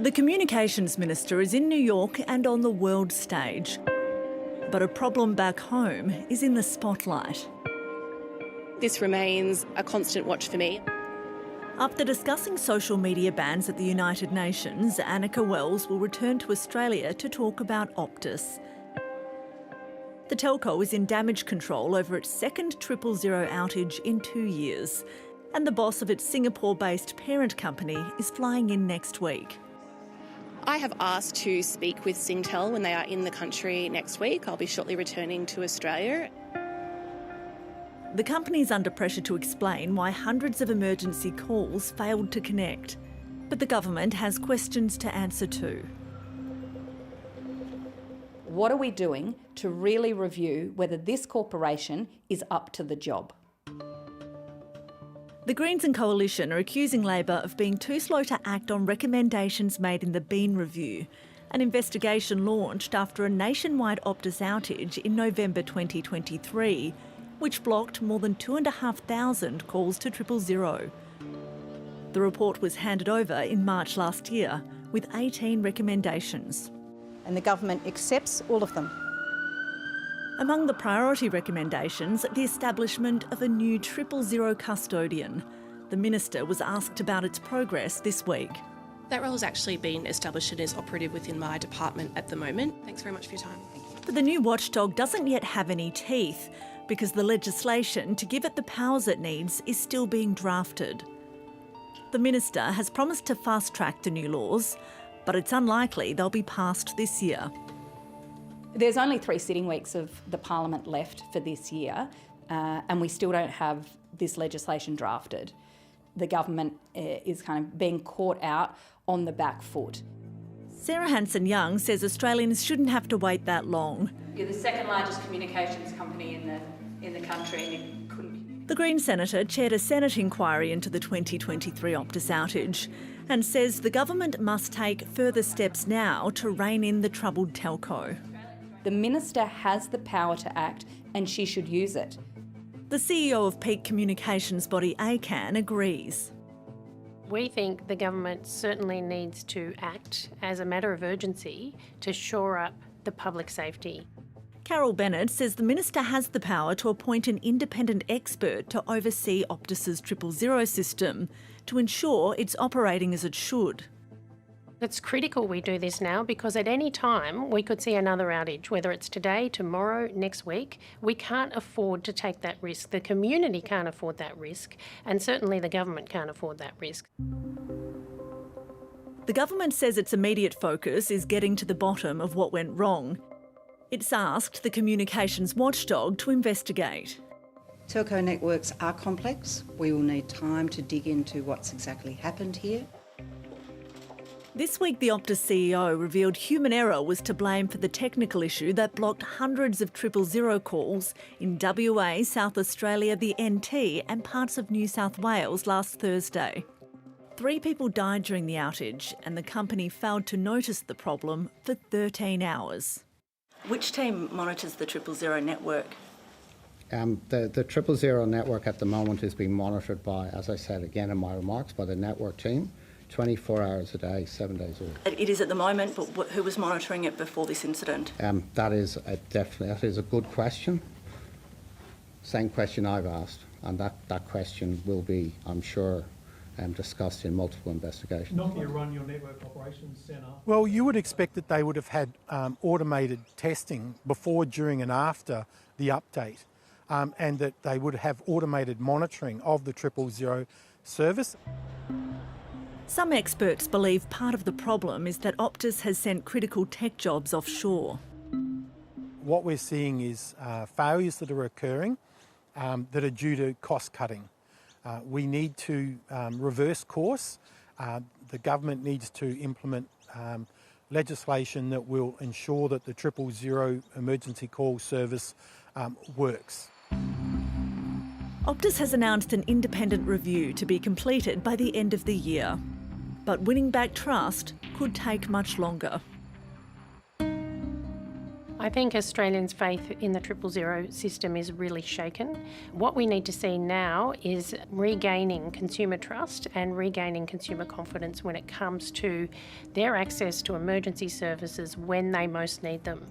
The Communications Minister is in New York and on the world stage. But a problem back home is in the spotlight. This remains a constant watch for me. After discussing social media bans at the United Nations, Annika Wells will return to Australia to talk about Optus. The telco is in damage control over its second 000 outage in 2 years, and the boss of its Singapore-based parent company is flying in next week. I have asked to speak with Singtel when they are in the country next week. I'll be shortly returning to Australia. The company is under pressure to explain why hundreds of emergency calls failed to connect. But the government has questions to answer too. What are we doing to really review whether this corporation is up to the job? The Greens and Coalition are accusing Labor of being too slow to act on recommendations made in the Bean Review, an investigation launched after a nationwide Optus outage in November 2023, which blocked more than 2,500 calls to 000. The report was handed over in March last year with 18 recommendations. And the government accepts all of them. Among the priority recommendations, the establishment of a new 000 custodian. The Minister was asked about its progress this week. That role has actually been established and is operative within my department at the moment. Thanks very much for your time. But the new watchdog doesn't yet have any teeth because the legislation to give it the powers it needs is still being drafted. The Minister has promised to fast-track the new laws, but it's unlikely they'll be passed this year. There's only 3 sitting weeks of the Parliament left for this year, and we still don't have this legislation drafted. The government is kind of being caught out on the back foot. Sarah Hanson-Young says Australians shouldn't have to wait that long. You're the second largest communications company in the country, and you couldn't... The Green Senator chaired a Senate inquiry into the 2023 Optus outage and says the government must take further steps now to rein in the troubled telco. The Minister has the power to act and she should use it. The CEO of peak communications body ACAN agrees. We think the government certainly needs to act as a matter of urgency to shore up the public safety. Carol Bennett says the Minister has the power to appoint an independent expert to oversee Optus's 000 system to ensure it's operating as it should. It's critical we do this now because at any time we could see another outage, whether it's today, tomorrow, next week. We can't afford to take that risk. The community can't afford that risk, and certainly the government can't afford that risk. The government says its immediate focus is getting to the bottom of what went wrong. It's asked the communications watchdog to investigate. Telco networks are complex. We will need time to dig into what's exactly happened here. This week, the Optus CEO revealed human error was to blame for the technical issue that blocked hundreds of 000 calls in WA, South Australia, the NT and parts of New South Wales last Thursday. 3 people died during the outage and the company failed to notice the problem for 13 hours. Which team monitors the 000 network? The 000 network at the moment is being monitored by, as I said again in my remarks, by the network team. 24 hours a day, 7 days a week. It is at the moment, but who was monitoring it before this incident? That is a good question. Same question I've asked, and that question will be, I'm sure, discussed in multiple investigations. Nokia run your network operations centre. Well, you would expect that they would have had automated testing before, during and after the update, and that they would have automated monitoring of the 000 service. Some experts believe part of the problem is that Optus has sent critical tech jobs offshore. What we're seeing is failures that are occurring that are due to cost cutting. We need to reverse course. The government needs to implement legislation that will ensure that the 000 emergency call service works. Optus has announced an independent review to be completed by the end of the year. But winning back trust could take much longer. I think Australians' faith in the triple-0 system is really shaken. What we need to see now is regaining consumer trust and regaining consumer confidence when it comes to their access to emergency services when they most need them.